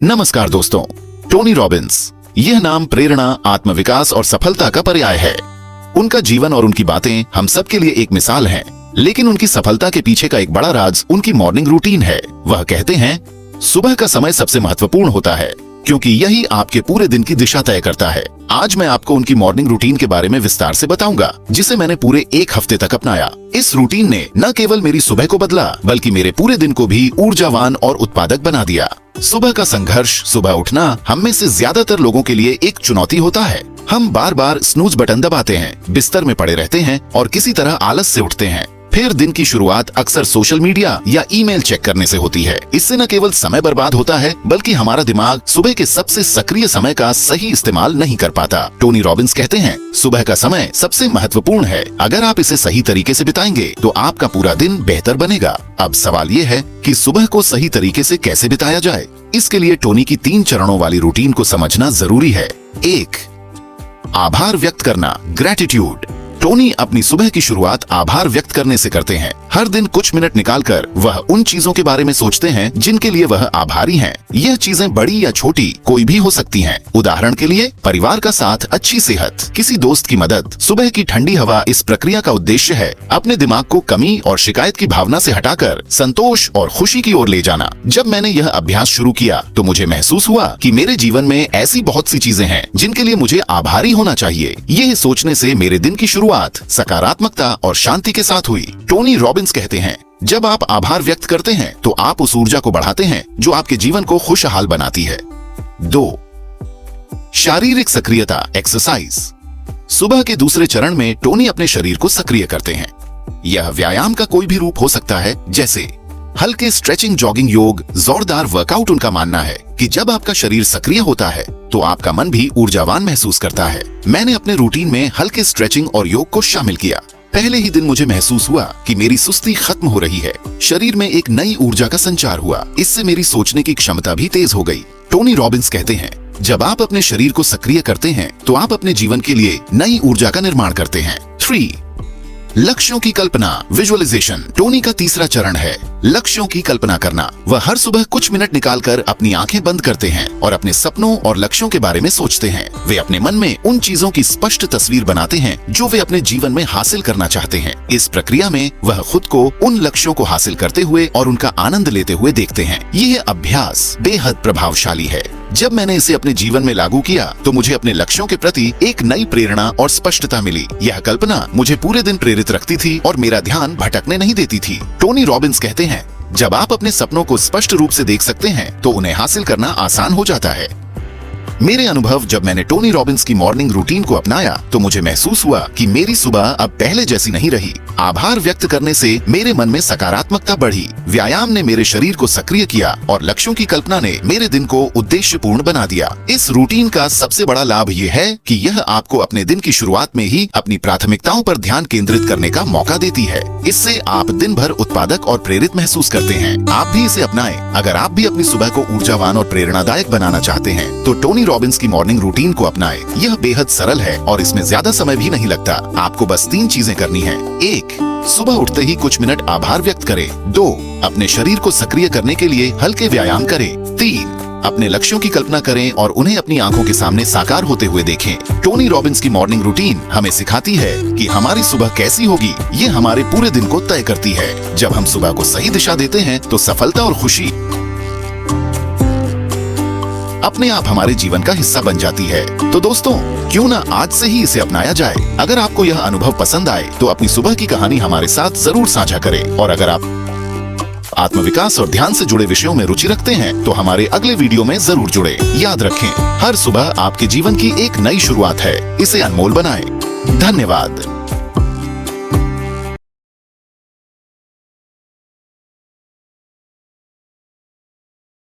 नमस्कार दोस्तों, Tony Robbins. यह नाम प्रेरणा, आत्मविकास और सफलता का पर्याय है। उनका जीवन और उनकी बातें हम सबके लिए एक मिसाल हैं, लेकिन उनकी सफलता के पीछे का एक बड़ा राज उनकी मॉर्निंग रूटीन है। वह कहते हैं, सुबह का समय सबसे महत्वपूर्ण होता है क्योंकि यही आपके पूरे दिन की दिशा तय करता है। आज मैं आपको उनकी मॉर्निंग रूटीन के बारे में विस्तार से बताऊंगा, जिसे मैंने पूरे 1 हफ्ते तक अपनाया। इस रूटीन ने न केवल मेरी सुबह को बदला, बल्कि मेरे पूरे दिन को भी ऊर्जावान और उत्पादक बना दिया। सुबह का संघर्ष, सुबह उठना हम में से ज्यादातर लोगों के लिए एक चुनौती होता है। हम बार बार स्नूज बटन दबाते हैं, बिस्तर में पड़े रहते हैं और किसी तरह आलस से उठते हैं। फिर दिन की शुरुआत अक्सर सोशल मीडिया या ईमेल चेक करने से होती है। इससे न केवल समय बर्बाद होता है, बल्कि हमारा दिमाग सुबह के सबसे सक्रिय समय का सही इस्तेमाल नहीं कर पाता। टोनी रॉबिन्स कहते हैं, सुबह का समय सबसे महत्वपूर्ण है। अगर आप इसे सही तरीके से बिताएंगे तो आपका पूरा दिन बेहतर बनेगा। अब सवाल ये है कि सुबह को सही तरीके से कैसे बिताया जाए। इसके लिए टोनी की 3 चरणों वाली रूटीन को समझना जरूरी है। 1. आभार व्यक्त करना, ग्रेटिट्यूड। टोनी अपनी सुबह की शुरुआत आभार व्यक्त करने से करते हैं। हर दिन कुछ मिनट निकालकर वह उन चीजों के बारे में सोचते हैं जिनके लिए वह आभारी हैं। यह चीजें बड़ी या छोटी कोई भी हो सकती हैं। उदाहरण के लिए परिवार का साथ, अच्छी सेहत, किसी दोस्त की मदद, सुबह की ठंडी हवा। इस प्रक्रिया का उद्देश्य है अपने दिमाग को कमी और शिकायत की भावना से हटाकर संतोष और खुशी की ओर ले जाना। जब मैंने यह अभ्यास शुरू किया तो मुझे महसूस हुआ कि मेरे जीवन में ऐसी बहुत सी चीजें हैं जिनके लिए मुझे आभारी होना चाहिए। यह सोचने से मेरे दिन की शुरुआत सकारात्मकता और शांति के साथ हुई। टोनी रॉबिन्स कहते हैं, जब आप आभार व्यक्त करते हैं तो आप उस ऊर्जा को बढ़ाते हैं जो आपके जीवन को खुशहाल बनाती है। 2. शारीरिक सक्रियता, एक्सरसाइज। सुबह के दूसरे चरण में टोनी अपने शरीर को सक्रिय करते हैं। यह व्यायाम का कोई भी रूप हो सकता है, जैसे हल्के स्ट्रेचिंग, जॉगिंग, योग, जोरदार वर्कआउट। उनका मानना है कि जब आपका शरीर सक्रिय होता है तो आपका मन भी ऊर्जावान महसूस करता है। मैंने अपने रूटीन में हल्के स्ट्रेचिंग और योग को शामिल किया। पहले ही दिन मुझे महसूस हुआ कि मेरी सुस्ती खत्म हो रही है। शरीर में एक नई ऊर्जा का संचार हुआ। इससे मेरी सोचने की क्षमता भी तेज हो गई। टोनी रॉबिन्स कहते हैं, जब आप अपने शरीर को सक्रिय करते हैं तो आप अपने जीवन के लिए नई ऊर्जा का निर्माण करते हैं। 3. लक्ष्यों की कल्पना, विजुअलाइजेशन। टोनी का तीसरा चरण है लक्ष्यों की कल्पना करना। वह हर सुबह कुछ मिनट निकालकर अपनी आंखें बंद करते हैं और अपने सपनों और लक्ष्यों के बारे में सोचते हैं। वे अपने मन में उन चीजों की स्पष्ट तस्वीर बनाते हैं जो वे अपने जीवन में हासिल करना चाहते हैं। इस प्रक्रिया में वह खुद को उन लक्ष्यों को हासिल करते हुए और उनका आनंद लेते हुए देखते हैं। यह अभ्यास बेहद प्रभावशाली है। जब मैंने इसे अपने जीवन में लागू किया तो मुझे अपने लक्ष्यों के प्रति एक नई प्रेरणा और स्पष्टता मिली। यह कल्पना मुझे पूरे दिन प्रेरित रखती थी और मेरा ध्यान भटकने नहीं देती थी। टोनी रॉबिन्स कहते हैं, जब आप अपने सपनों को स्पष्ट रूप से देख सकते हैं तो उन्हें हासिल करना आसान हो जाता है। मेरे अनुभव, जब मैंने टोनी रॉबिन्स की मॉर्निंग रूटीन को अपनाया तो मुझे महसूस हुआ कि मेरी सुबह अब पहले जैसी नहीं रही। आभार व्यक्त करने से मेरे मन में सकारात्मकता बढ़ी, व्यायाम ने मेरे शरीर को सक्रिय किया और लक्ष्यों की कल्पना ने मेरे दिन को उद्देश्यपूर्ण बना दिया। इस रूटीन का सबसे बड़ा लाभ ये है कि यह आपको अपने दिन की शुरुआत में ही अपनी प्राथमिकताओं पर ध्यान केंद्रित करने का मौका देती है। इससे आप दिन भर उत्पादक और प्रेरित महसूस करते हैं। आप भी इसे अपनाएं। अगर आप भी अपनी सुबह को ऊर्जावान और प्रेरणादायक बनाना चाहते हैं तो टोनी रॉबिन्स की मॉर्निंग रूटीन को अपनाएं। यह बेहद सरल है और इसमें ज्यादा समय भी नहीं लगता। आपको बस 3 चीजें करनी है। 1. सुबह उठते ही कुछ मिनट आभार व्यक्त करें। 2. अपने शरीर को सक्रिय करने के लिए हल्के व्यायाम करें। 3. अपने लक्ष्यों की कल्पना करें और उन्हें अपनी आंखों के सामने साकार होते हुए देखें। टोनी रॉबिन्स की मॉर्निंग रूटीन हमें सिखाती है कि हमारी सुबह कैसी होगी, ये हमारे पूरे दिन को तय करती है। जब हम सुबह को सही दिशा देते हैं तो सफलता और खुशी अपने आप हमारे जीवन का हिस्सा बन जाती है। तो दोस्तों, क्यों ना आज से ही इसे अपनाया जाए। अगर आपको यह अनुभव पसंद आए तो अपनी सुबह की कहानी हमारे साथ जरूर साझा करें। और अगर आप आत्मविकास और ध्यान से जुड़े विषयों में रुचि रखते हैं तो हमारे अगले वीडियो में जरूर जुड़े। याद रखें, हर सुबह आपके जीवन की एक नई शुरुआत है। इसे अनमोल बनाएं। धन्यवाद।